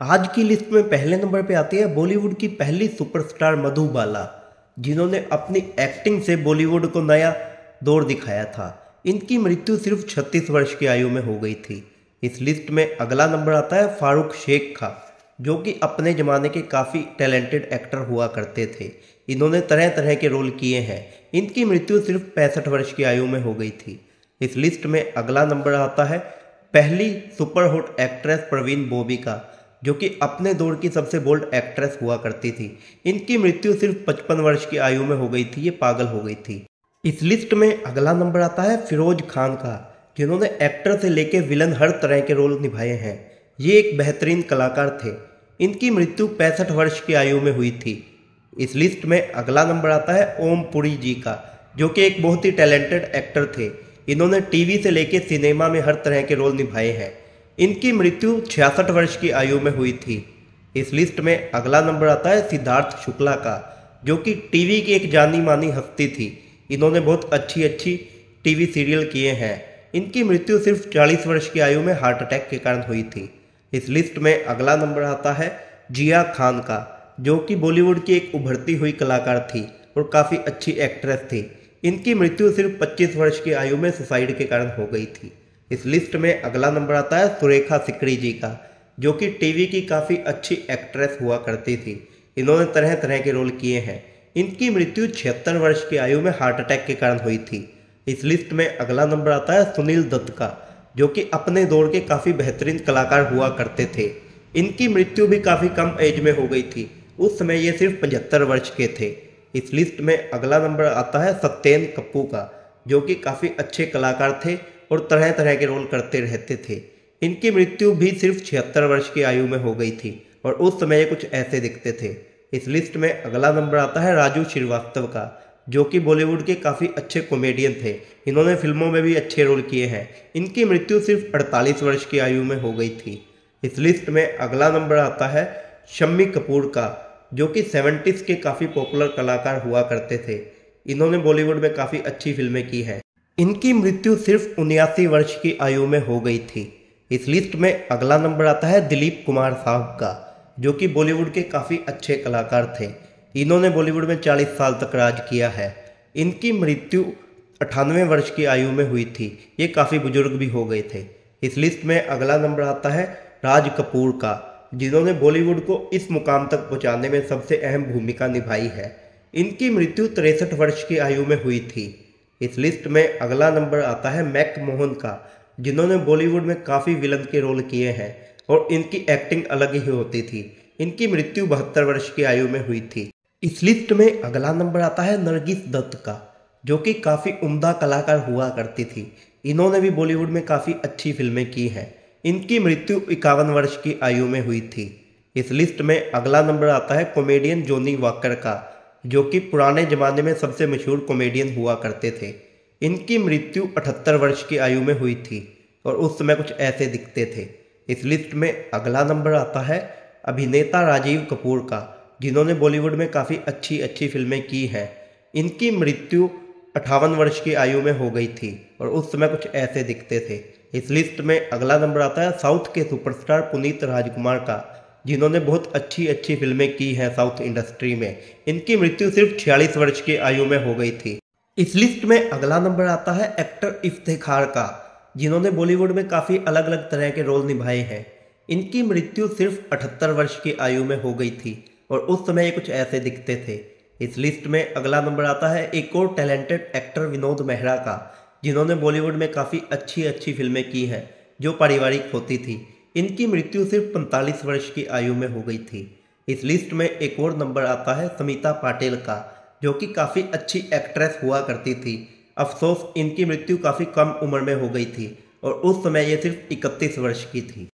आज की लिस्ट में पहले नंबर पे आती है बॉलीवुड की पहली सुपरस्टार मधुबाला, जिन्होंने अपनी एक्टिंग से बॉलीवुड को नया दौर दिखाया था। इनकी मृत्यु सिर्फ 36 वर्ष की आयु में हो गई थी। इस लिस्ट में अगला नंबर आता है फारूक शेख का, जो कि अपने ज़माने के काफ़ी टैलेंटेड एक्टर हुआ करते थे। इन्होंने तरह तरह के रोल किए हैं। इनकी मृत्यु सिर्फ 65 वर्ष की आयु में हो गई थी। इस लिस्ट में अगला नंबर आता है पहली super hot actress Parveen Babi का, जो कि अपने दौर की सबसे बोल्ड एक्ट्रेस हुआ करती थी। इनकी मृत्यु सिर्फ 55 वर्ष की आयु में हो गई थी। ये पागल हो गई थी। इस लिस्ट में अगला नंबर आता है फिरोज खान का, जिन्होंने एक्टर से लेकर विलन हर तरह के रोल निभाए हैं। ये एक बेहतरीन कलाकार थे। इनकी मृत्यु 65 वर्ष की आयु में हुई थी। इस लिस्ट में अगला नंबर आता है ओम पुरी जी का, जो कि एक बहुत ही टैलेंटेड एक्टर थे। इन्होंने टीवी से लेकर सिनेमा में हर तरह के रोल निभाए हैं। इनकी मृत्यु 66 वर्ष की आयु में हुई थी। इस लिस्ट में अगला नंबर आता है सिद्धार्थ शुक्ला का, जो कि टीवी की एक जानी मानी हस्ती थी। इन्होंने बहुत अच्छी टीवी सीरियल किए हैं। इनकी मृत्यु सिर्फ 40 वर्ष की आयु में हार्ट अटैक के कारण हुई थी। इस लिस्ट में अगला नंबर आता है जिया खान का, जो कि बॉलीवुड की एक उभरती हुई कलाकार थी और काफ़ी अच्छी एक्ट्रेस थी। इनकी मृत्यु सिर्फ 25 वर्ष की आयु में सुसाइड के कारण हो गई थी। इस लिस्ट में अगला नंबर आता है सुरेखा सिकरी जी का, जो कि टीवी की काफ़ी अच्छी एक्ट्रेस हुआ करती थी। इन्होंने तरह तरह के रोल किए हैं। इनकी मृत्यु 76 वर्ष की आयु में हार्ट अटैक के कारण हुई थी। इस लिस्ट में अगला नंबर आता है सुनील दत्त का, जो कि अपने दौर के काफ़ी बेहतरीन कलाकार हुआ करते थे। इनकी मृत्यु भी काफ़ी कम एज में हो गई थी। उस समय ये सिर्फ 75 वर्ष के थे। इस लिस्ट में अगला नंबर आता है सत्येन कप्पू का, जो कि काफ़ी अच्छे कलाकार थे और तरह तरह के रोल करते रहते थे। इनकी मृत्यु भी सिर्फ 76 वर्ष की आयु में हो गई थी और उस समय ये कुछ ऐसे दिखते थे। इस लिस्ट में अगला नंबर आता है राजू श्रीवास्तव का, जो कि बॉलीवुड के काफ़ी अच्छे कॉमेडियन थे। इन्होंने फिल्मों में भी अच्छे रोल किए हैं। इनकी मृत्यु सिर्फ 48 वर्ष की आयु में हो गई थी। इस लिस्ट में अगला नंबर आता है शम्मी कपूर का, जो कि 70s के काफ़ी पॉपुलर कलाकार हुआ करते थे। इन्होंने बॉलीवुड में काफ़ी अच्छी फिल्में की हैं। इनकी मृत्यु सिर्फ 79 वर्ष की आयु में हो गई थी। इस लिस्ट में अगला नंबर आता है दिलीप कुमार साहब का, जो कि बॉलीवुड के काफ़ी अच्छे कलाकार थे। इन्होंने बॉलीवुड में 40 साल तक राज किया है। इनकी मृत्यु 98 वर्ष की आयु में हुई थी। ये काफ़ी बुजुर्ग भी हो गए थे। इस लिस्ट में अगला नंबर आता है राज कपूर का, जिन्होंने बॉलीवुड को इस मुकाम तक पहुँचाने में सबसे अहम भूमिका निभाई है। इनकी मृत्यु 63 वर्ष की आयु में हुई थी। इस लिस्ट में अगला नंबर आता है मैक मोहन का, जिन्होंने बॉलीवुड में काफ़ी विलन के रोल किए हैं और इनकी एक्टिंग अलग ही होती थी। इनकी मृत्यु 72 वर्ष की आयु में हुई थी। इस लिस्ट में अगला नंबर आता है नरगिस दत्त का, जो कि काफ़ी उम्दा कलाकार हुआ करती थी। इन्होंने भी बॉलीवुड में काफ़ी अच्छी फिल्में की हैं। इनकी मृत्यु 51 वर्ष की आयु में हुई थी। इस लिस्ट में अगला नंबर आता है कॉमेडियन जॉनी वॉकर का, जो कि पुराने ज़माने में सबसे मशहूर कॉमेडियन हुआ करते थे। इनकी मृत्यु 78 वर्ष की आयु में हुई थी और उस समय कुछ ऐसे दिखते थे। इस लिस्ट में अगला नंबर आता है अभिनेता राजीव कपूर का, जिन्होंने बॉलीवुड में काफ़ी अच्छी फिल्में की हैं। इनकी मृत्यु 58 वर्ष की आयु में हो गई थी और उस समय कुछ ऐसे दिखते थे। इस लिस्ट में अगला नंबर आता है साउथ के सुपरस्टार पुनीत राजकुमार का, जिन्होंने बहुत अच्छी फिल्में की हैं साउथ इंडस्ट्री में। इनकी मृत्यु सिर्फ 46 वर्ष की आयु में हो गई थी। इस लिस्ट में अगला नंबर आता है एक्टर इफ्तेखार का, जिन्होंने बॉलीवुड में काफ़ी अलग अलग तरह के रोल निभाए हैं। इनकी मृत्यु सिर्फ 78 वर्ष की आयु में हो गई थी और उस समय ये कुछ ऐसे दिखते थे। इस लिस्ट में अगला नंबर आता है एक और टैलेंटेड एक्टर विनोद मेहरा का, जिन्होंने बॉलीवुड में काफ़ी अच्छी फिल्में की हैं जो पारिवारिक होती थी। इनकी मृत्यु सिर्फ 45 वर्ष की आयु में हो गई थी। इस लिस्ट में एक और नंबर आता है स्मिता पाटिल का, जो कि काफ़ी अच्छी एक्ट्रेस हुआ करती थी। अफसोस इनकी मृत्यु काफ़ी कम उम्र में हो गई थी और उस समय ये सिर्फ 31 वर्ष की थी।